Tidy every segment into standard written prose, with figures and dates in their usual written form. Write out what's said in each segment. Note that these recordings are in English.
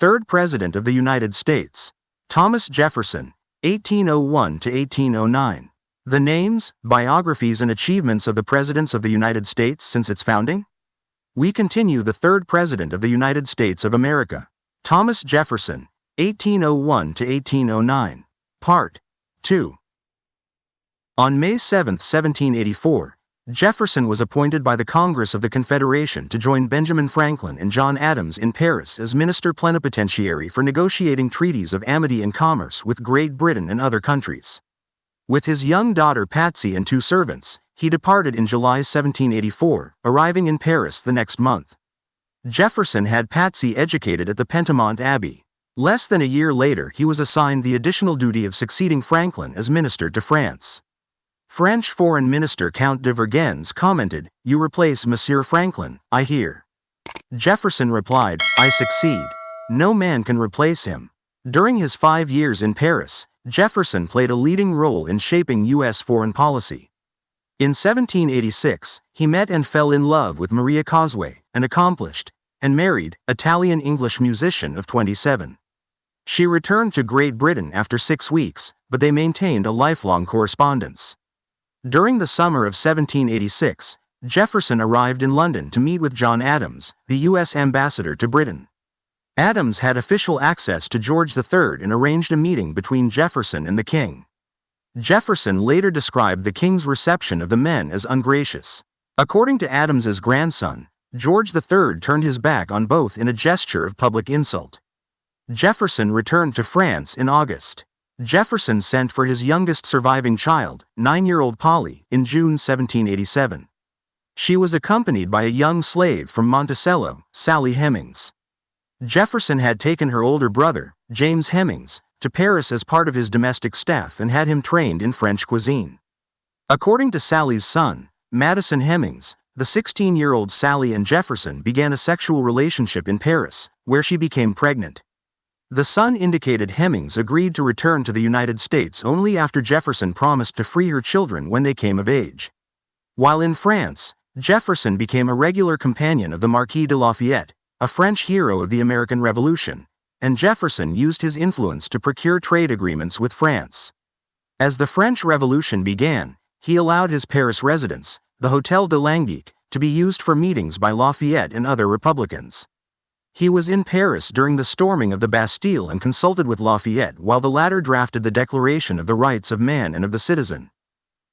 Third President of the United States. Thomas Jefferson, 1801 to 1809. The names, biographies and achievements of the Presidents of the United States since its founding? We continue the third President of the United States of America. Thomas Jefferson, 1801 to 1809. Part 2. On May 7, 1784, Jefferson was appointed by the Congress of the Confederation to join Benjamin Franklin and John Adams in Paris as Minister Plenipotentiary for negotiating treaties of amity and commerce with Great Britain and other countries. With his young daughter Patsy and 2 servants, he departed in July 1784, arriving in Paris the next month. Jefferson had Patsy educated at the Pentamont Abbey. Less than a year later, he was assigned the additional duty of succeeding Franklin as minister to France. French Foreign Minister Count de Vergennes commented, "You replace Monsieur Franklin, I hear." Jefferson replied, "I succeed. No man can replace him." During his 5 years in Paris, Jefferson played a leading role in shaping U.S. foreign policy. In 1786, he met and fell in love with Maria Cosway, an accomplished and married Italian-English musician of 27. She returned to Great Britain after 6 weeks, but they maintained a lifelong correspondence. During the summer of 1786, Jefferson arrived in London to meet with John Adams, the U.S. ambassador to Britain. Adams had official access to George III and arranged a meeting between Jefferson and the king. Jefferson later described the king's reception of the men as ungracious. According to Adams's grandson, George III turned his back on both in a gesture of public insult. Jefferson returned to France in August. Jefferson sent for his youngest surviving child, 9-year-old Polly, in June 1787. She was accompanied by a young slave from Monticello, Sally Hemings. Jefferson had taken her older brother, James Hemings, to Paris as part of his domestic staff and had him trained in French cuisine. According to Sally's son, Madison Hemings, the 16-year-old Sally and Jefferson began a sexual relationship in Paris, where she became pregnant. The son indicated Hemings agreed to return to the United States only after Jefferson promised to free her children when they came of age. While in France, Jefferson became a regular companion of the Marquis de Lafayette, a French hero of the American Revolution, and Jefferson used his influence to procure trade agreements with France. As the French Revolution began, he allowed his Paris residence, the Hôtel de Languic, to be used for meetings by Lafayette and other Republicans. He was in Paris during the storming of the Bastille and consulted with Lafayette while the latter drafted the Declaration of the Rights of Man and of the Citizen.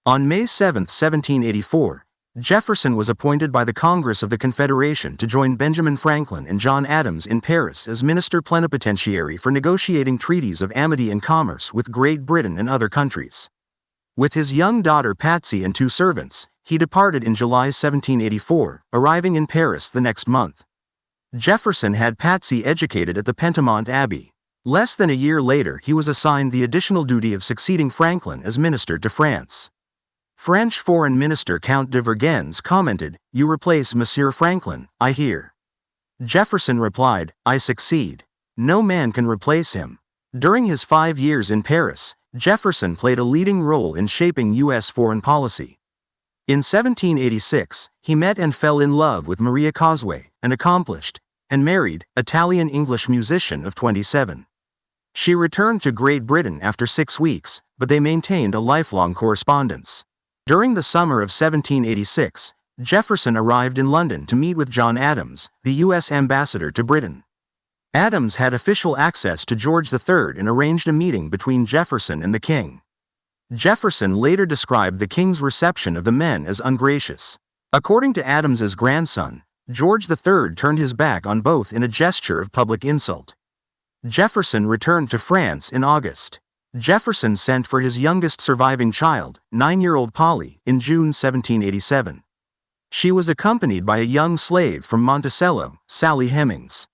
On May 7, 1784, Jefferson was appointed by the Congress of the Confederation to join Benjamin Franklin and John Adams in Paris as Minister Plenipotentiary for negotiating treaties of amity and commerce with Great Britain and other countries. With his young daughter Patsy and 2 servants, he departed in July 1784, arriving in Paris the next month. Jefferson had Patsy educated at the Pentamont Abbey. Less than a year later, he was assigned the additional duty of succeeding Franklin as minister to France. French Foreign Minister Count de Vergennes commented, "You replace Monsieur Franklin, I hear." Jefferson replied, "I succeed. No man can replace him." During his 5 years in Paris, Jefferson played a leading role in shaping U.S. foreign policy. In 1786, he met and fell in love with Maria Cosway, an accomplished and married Italian-English musician of 27. She returned to Great Britain after 6 weeks, but they maintained a lifelong correspondence. During the summer of 1786, Jefferson arrived in London to meet with John Adams, the U.S. ambassador to Britain. Adams had official access to George III and arranged a meeting between Jefferson and the king. Jefferson later described the king's reception of the men as ungracious. According to Adams's grandson, George III turned his back on both in a gesture of public insult. Jefferson returned to France in August. Jefferson sent for his youngest surviving child, 9-year-old Polly, in June 1787. She was accompanied by a young slave from Monticello, Sally Hemings.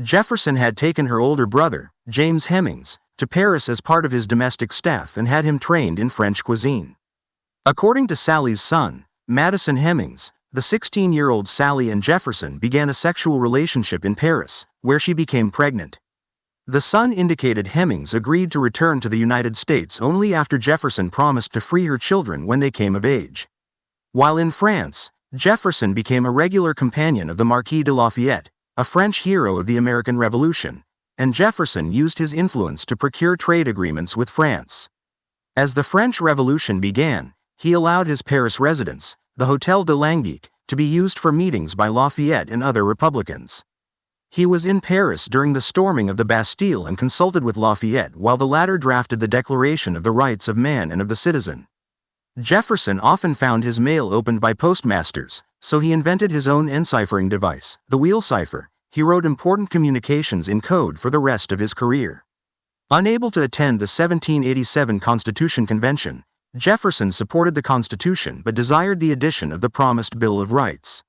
Jefferson had taken her older brother, James Hemings, to Paris as part of his domestic staff and had him trained in French cuisine. According to Sally's son, Madison Hemings, the 16-year-old Sally and Jefferson began a sexual relationship in Paris, where she became pregnant. The son indicated Hemings agreed to return to the United States only after Jefferson promised to free her children when they came of age. While in France, Jefferson became a regular companion of the Marquis de Lafayette, a French hero of the American Revolution, and Jefferson used his influence to procure trade agreements with France. As the French Revolution began, he allowed his Paris residence, the Hôtel de Languic, to be used for meetings by Lafayette and other Republicans. He was in Paris during the storming of the Bastille and consulted with Lafayette while the latter drafted the Declaration of the Rights of Man and of the Citizen. Jefferson often found his mail opened by postmasters, so he invented his own enciphering device, the wheel cipher. He wrote important communications in code for the rest of his career. Unable to attend the 1787 Constitution Convention, Jefferson supported the Constitution but desired the addition of the promised Bill of Rights.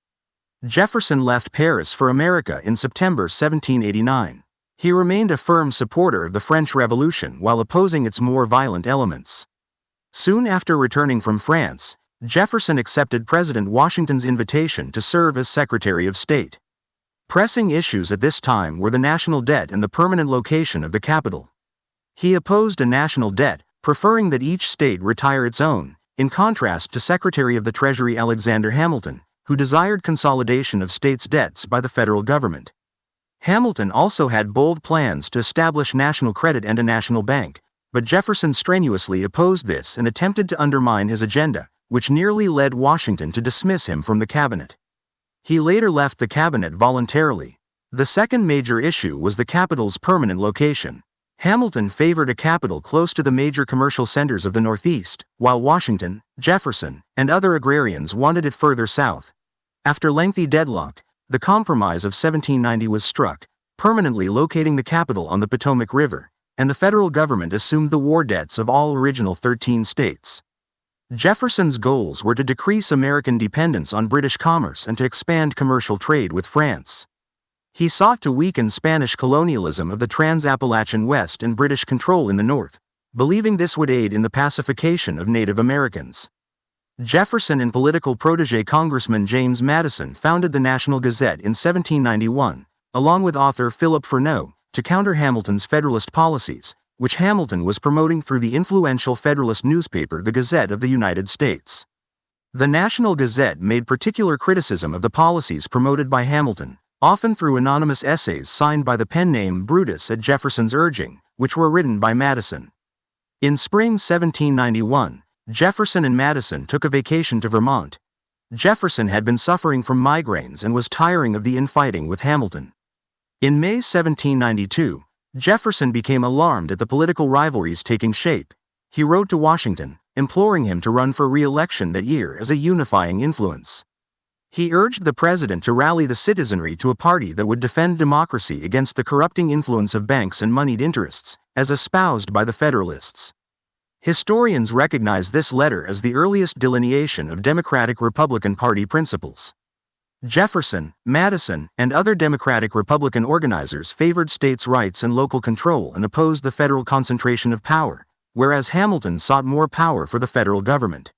Jefferson left Paris for America in September 1789. He remained a firm supporter of the French Revolution while opposing its more violent elements. Soon after returning from France, Jefferson accepted President Washington's invitation to serve as Secretary of State. Pressing issues at this time were the national debt and the permanent location of the capital. He opposed a national debt, preferring that each state retire its own, in contrast to Secretary of the Treasury Alexander Hamilton, who desired consolidation of states' debts by the federal government. Hamilton also had bold plans to establish national credit and a national bank, but Jefferson strenuously opposed this and attempted to undermine his agenda, which nearly led Washington to dismiss him from the cabinet. He later left the cabinet voluntarily. The second major issue was the capital's permanent location. Hamilton favored a capital close to the major commercial centers of the Northeast, while Washington, Jefferson, and other agrarians wanted it further south. After lengthy deadlock, the Compromise of 1790 was struck, permanently locating the capital on the Potomac River, and the federal government assumed the war debts of all original 13 states. Jefferson's goals were to decrease American dependence on British commerce and to expand commercial trade with France. He sought to weaken Spanish colonialism of the Trans-Appalachian West and British control in the North, believing this would aid in the pacification of Native Americans. Jefferson and political protege Congressman James Madison founded the National Gazette in 1791, along with author Philip Freneau, to counter Hamilton's Federalist policies, which Hamilton was promoting through the influential Federalist newspaper the Gazette of the United States. The National Gazette made particular criticism of the policies promoted by Hamilton, often through anonymous essays signed by the pen name Brutus at Jefferson's urging, which were written by Madison. In spring 1791, Jefferson and Madison took a vacation to Vermont. Jefferson had been suffering from migraines and was tiring of the infighting with Hamilton. In May 1792, Jefferson became alarmed at the political rivalries taking shape. He wrote to Washington, imploring him to run for re-election that year as a unifying influence. He urged the president to rally the citizenry to a party that would defend democracy against the corrupting influence of banks and moneyed interests, as espoused by the Federalists. Historians recognize this letter as the earliest delineation of Democratic-Republican Party principles. Jefferson, Madison, and other Democratic-Republican organizers favored states' rights and local control and opposed the federal concentration of power, whereas Hamilton sought more power for the federal government.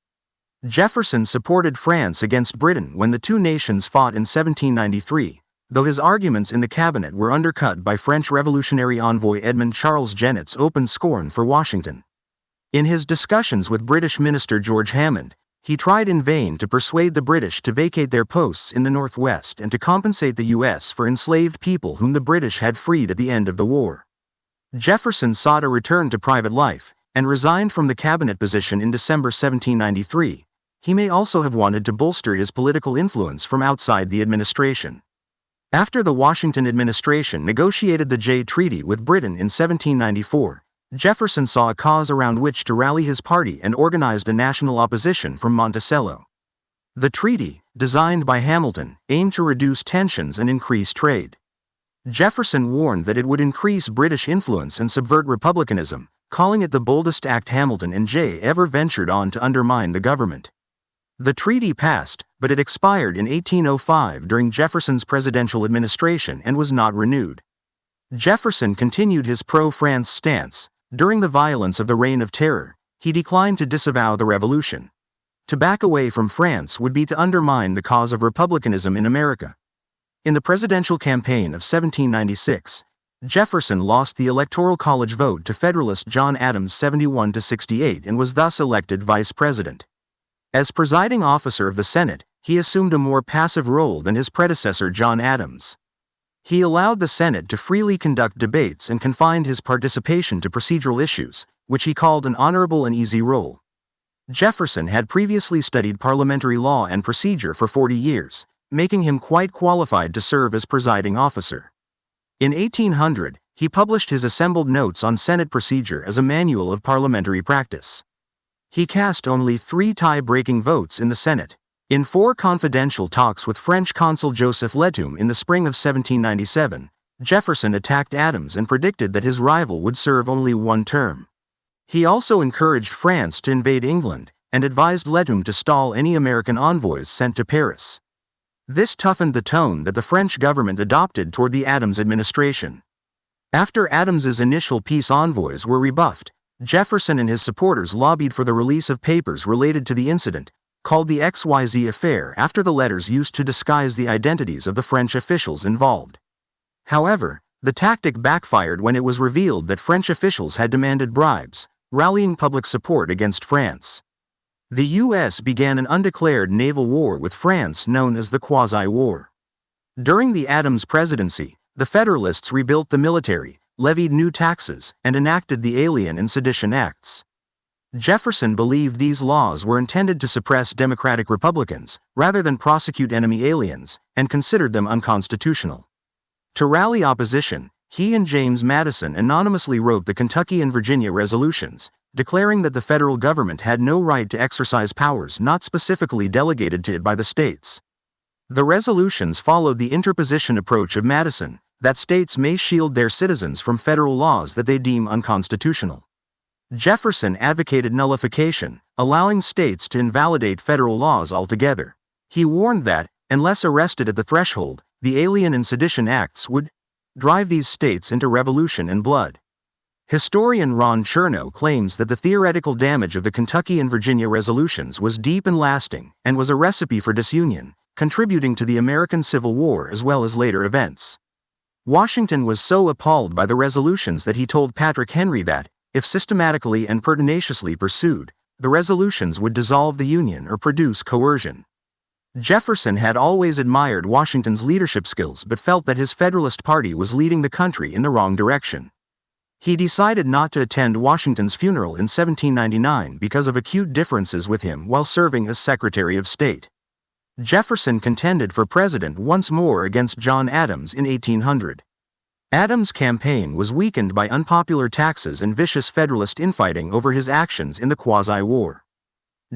Jefferson supported France against Britain when the two nations fought in 1793, though his arguments in the cabinet were undercut by French Revolutionary envoy Edmond Charles Genet's open scorn for Washington. In his discussions with British Minister George Hammond, he tried in vain to persuade the British to vacate their posts in the Northwest and to compensate the U.S. for enslaved people whom the British had freed at the end of the war. Jefferson sought a return to private life, and resigned from the cabinet position in December 1793. He may also have wanted to bolster his political influence from outside the administration. After the Washington administration negotiated the Jay Treaty with Britain in 1794, Jefferson saw a cause around which to rally his party and organized a national opposition from Monticello. The treaty, designed by Hamilton, aimed to reduce tensions and increase trade. Jefferson warned that it would increase British influence and subvert republicanism, calling it the boldest act Hamilton and Jay ever ventured on to undermine the government. The treaty passed, but it expired in 1805 during Jefferson's presidential administration and was not renewed. Jefferson continued his pro-France stance. During the violence of the Reign of Terror, he declined to disavow the revolution. To back away from France would be to undermine the cause of republicanism in America. In the presidential campaign of 1796, Jefferson lost the Electoral College vote to Federalist John Adams 71-68 and was thus elected vice president. As presiding officer of the Senate, he assumed a more passive role than his predecessor John Adams. He allowed the Senate to freely conduct debates and confined his participation to procedural issues, which he called an honorable and easy role. Jefferson had previously studied parliamentary law and procedure for 40 years, making him quite qualified to serve as presiding officer. In 1800, he published his assembled notes on Senate procedure as a manual of parliamentary practice. He cast only 3 tie-breaking votes in the Senate. In 4 confidential talks with French consul Joseph Letum in the spring of 1797, Jefferson attacked Adams and predicted that his rival would serve only 1 term. He also encouraged France to invade England, and advised Letum to stall any American envoys sent to Paris. This toughened the tone that the French government adopted toward the Adams administration. After Adams's initial peace envoys were rebuffed, Jefferson and his supporters lobbied for the release of papers related to the incident, called the XYZ affair after the letters used to disguise the identities of the French officials involved. However, the tactic backfired when it was revealed that French officials had demanded bribes, rallying public support against France. The U.S. began an undeclared naval war with France known as the Quasi-War. During the Adams presidency, the Federalists rebuilt the military, levied new taxes, and enacted the Alien and Sedition Acts. Jefferson believed these laws were intended to suppress Democratic Republicans, rather than prosecute enemy aliens, and considered them unconstitutional. To rally opposition, he and James Madison anonymously wrote the Kentucky and Virginia resolutions, declaring that the federal government had no right to exercise powers not specifically delegated to it by the states. The resolutions followed the interposition approach of Madison, that states may shield their citizens from federal laws that they deem unconstitutional. Jefferson advocated nullification, allowing states to invalidate federal laws altogether. He warned that, unless arrested at the threshold, the Alien and Sedition Acts would drive these states into revolution and blood. Historian Ron Chernow claims that the theoretical damage of the Kentucky and Virginia resolutions was deep and lasting, and was a recipe for disunion, contributing to the American Civil War as well as later events. Washington was so appalled by the resolutions that he told Patrick Henry that, if systematically and pertinaciously pursued, the resolutions would dissolve the Union or produce coercion. Jefferson had always admired Washington's leadership skills but felt that his Federalist Party was leading the country in the wrong direction. He decided not to attend Washington's funeral in 1799 because of acute differences with him while serving as Secretary of State. Jefferson contended for president once more against John Adams in 1800. Adams' campaign was weakened by unpopular taxes and vicious Federalist infighting over his actions in the Quasi-War.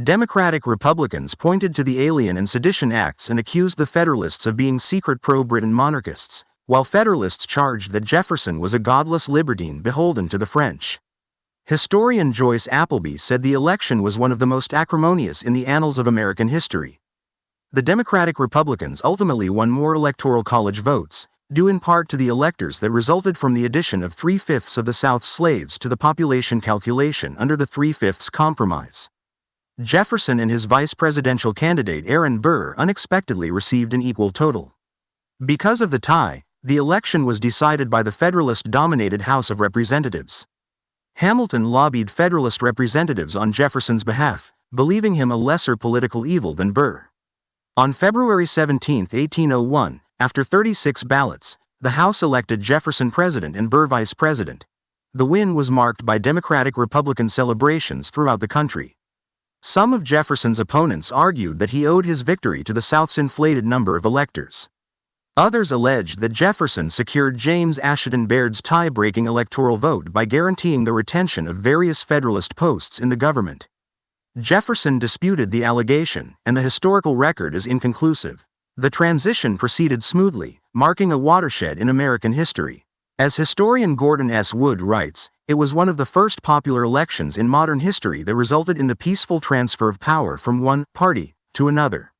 Democratic Republicans pointed to the Alien and Sedition Acts and accused the Federalists of being secret pro-Britain monarchists, while Federalists charged that Jefferson was a godless libertine beholden to the French. Historian Joyce Appleby said the election was one of the most acrimonious in the annals of American history. The Democratic Republicans ultimately won more electoral college votes, due in part to the electors that resulted from the addition of 3/5 of the South's slaves to the population calculation under the 3/5 Compromise. Jefferson and his vice presidential candidate Aaron Burr unexpectedly received an equal total. Because of the tie, the election was decided by the Federalist-dominated House of Representatives. Hamilton lobbied Federalist representatives on Jefferson's behalf, believing him a lesser political evil than Burr. On February 17, 1801, after 36 ballots, the House elected Jefferson president and Burr vice president. The win was marked by Democratic-Republican celebrations throughout the country. Some of Jefferson's opponents argued that he owed his victory to the South's inflated number of electors. Others alleged that Jefferson secured James Ashton Baird's tie-breaking electoral vote by guaranteeing the retention of various Federalist posts in the government. Jefferson disputed the allegation, and the historical record is inconclusive. The transition proceeded smoothly, marking a watershed in American history. As historian Gordon S. Wood writes, it was one of the first popular elections in modern history that resulted in the peaceful transfer of power from one party to another.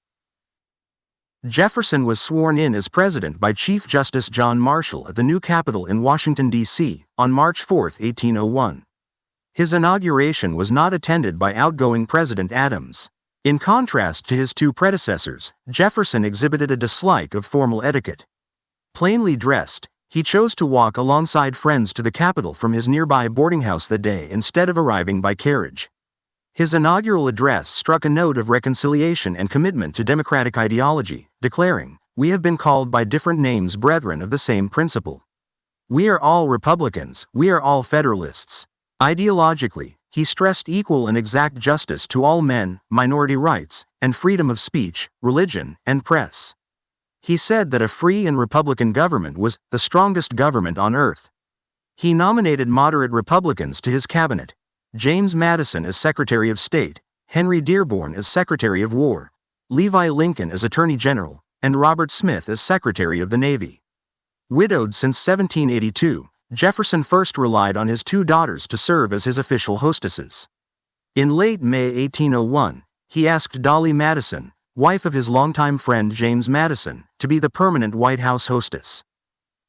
Jefferson was sworn in as president by Chief Justice John Marshall at the new Capitol in Washington, D.C., on March 4, 1801. His inauguration was not attended by outgoing President Adams. In contrast to his 2 predecessors, Jefferson exhibited a dislike of formal etiquette. Plainly dressed, he chose to walk alongside friends to the Capitol from his nearby boarding house that day instead of arriving by carriage. His inaugural address struck a note of reconciliation and commitment to democratic ideology, declaring, We have been called by different names brethren of the same principle. We are all Republicans, we are all Federalists. Ideologically, he stressed equal and exact justice to all men, minority rights, and freedom of speech, religion, and press. He said that a free and Republican government was the strongest government on earth. He nominated moderate Republicans to his cabinet: James Madison as Secretary of State, Henry Dearborn as Secretary of War, Levi Lincoln as Attorney General, and Robert Smith as Secretary of the Navy. Widowed since 1782, Jefferson first relied on his two daughters to serve as his official hostesses. In late May 1801, he asked Dolly Madison, wife of his longtime friend James Madison, to be the permanent White House hostess.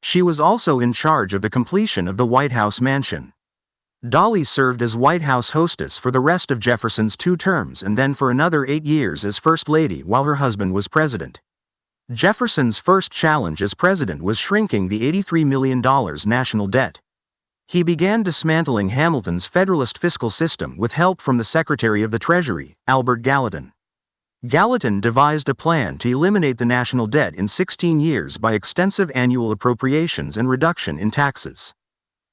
She was also in charge of the completion of the White House mansion. Dolly served as White House hostess for the rest of Jefferson's 2 terms and then for another 8 years as First Lady while her husband was president. Jefferson's first challenge as president was shrinking the $83 million national debt. He began dismantling Hamilton's Federalist fiscal system with help from the Secretary of the Treasury, Albert Gallatin. Gallatin devised a plan to eliminate the national debt in 16 years by extensive annual appropriations and reduction in taxes.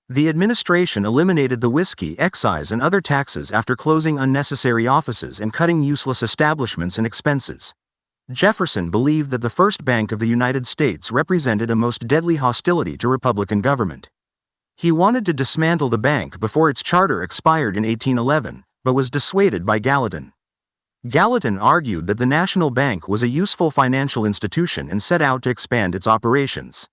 The administration eliminated the whiskey excise and other taxes after closing unnecessary offices and cutting useless establishments and expenses. Jefferson believed that the First Bank of the United States represented a most deadly hostility to Republican government. He wanted to dismantle the bank before its charter expired in 1811, but was dissuaded by Gallatin. Gallatin argued that the national bank was a useful financial institution and set out to expand its operations.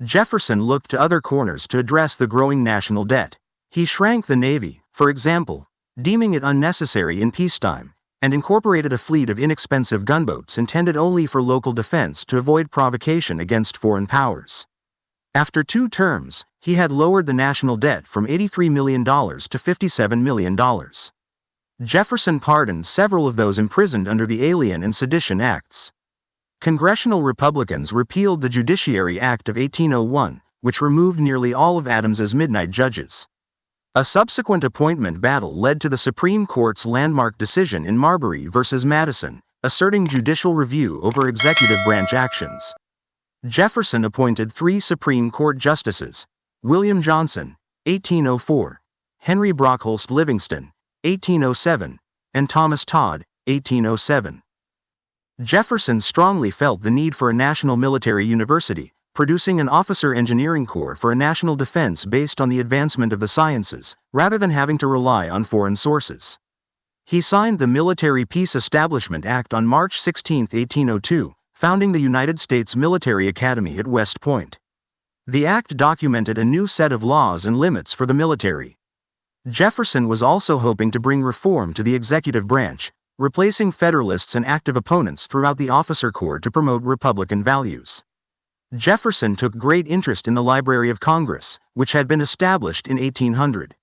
Jefferson looked to other corners to address the growing national debt. He shrank the Navy, for example, deeming it unnecessary in peacetime, and incorporated a fleet of inexpensive gunboats intended only for local defense to avoid provocation against foreign powers. After 2 terms, he had lowered the national debt from $83 million to $57 million. Jefferson pardoned several of those imprisoned under the Alien and Sedition Acts. Congressional Republicans repealed the Judiciary Act of 1801, which removed nearly all of Adams's midnight judges. A subsequent appointment battle led to the Supreme Court's landmark decision in Marbury v. Madison, asserting judicial review over executive branch actions. Jefferson appointed 3 Supreme Court justices: William Johnson, 1804, Henry Brockholst Livingston, 1807, and Thomas Todd, 1807. Jefferson strongly felt the need for a national military university, producing an officer engineering corps for a national defense based on the advancement of the sciences, rather than having to rely on foreign sources. He signed the Military Peace Establishment Act on March 16, 1802, founding the United States Military Academy at West Point. The act documented a new set of laws and limits for the military. Jefferson was also hoping to bring reform to the executive branch, replacing Federalists and active opponents throughout the officer corps to promote Republican values. Jefferson took great interest in the Library of Congress, which had been established in 1800.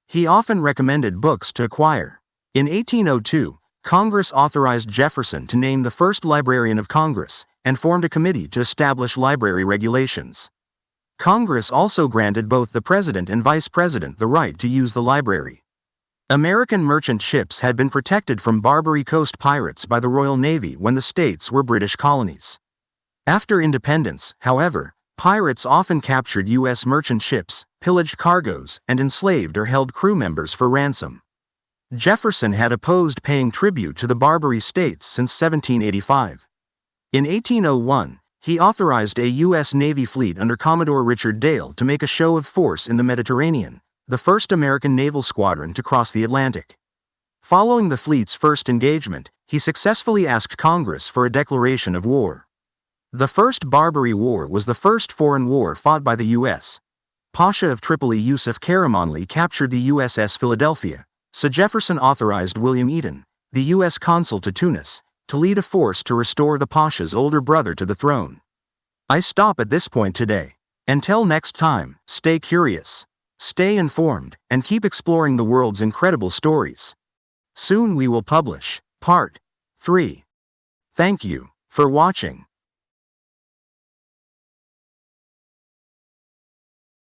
He often recommended books to acquire. In 1802, Congress authorized Jefferson to name the first Librarian of Congress, and formed a committee to establish library regulations. Congress also granted both the President and Vice President the right to use the library. American merchant ships had been protected from Barbary Coast pirates by the Royal Navy when the states were British colonies. After independence, however, pirates often captured U.S. merchant ships, pillaged cargoes, and enslaved or held crew members for ransom. Jefferson had opposed paying tribute to the Barbary states since 1785. In 1801, he authorized a U.S. Navy fleet under Commodore Richard Dale to make a show of force in the Mediterranean, the first American naval squadron to cross the Atlantic. Following the fleet's first engagement, he successfully asked Congress for a declaration of war. The First Barbary War was the first foreign war fought by the U.S. Pasha of Tripoli Yusuf Karamanli captured the USS Philadelphia, so Jefferson authorized William Eden, the U.S. consul to Tunis, to lead a force to restore the Pasha's older brother to the throne. I stop at this point today. Until next time, stay curious, stay informed, and keep exploring the world's incredible stories. Soon we will publish Part 3. Thank you for watching.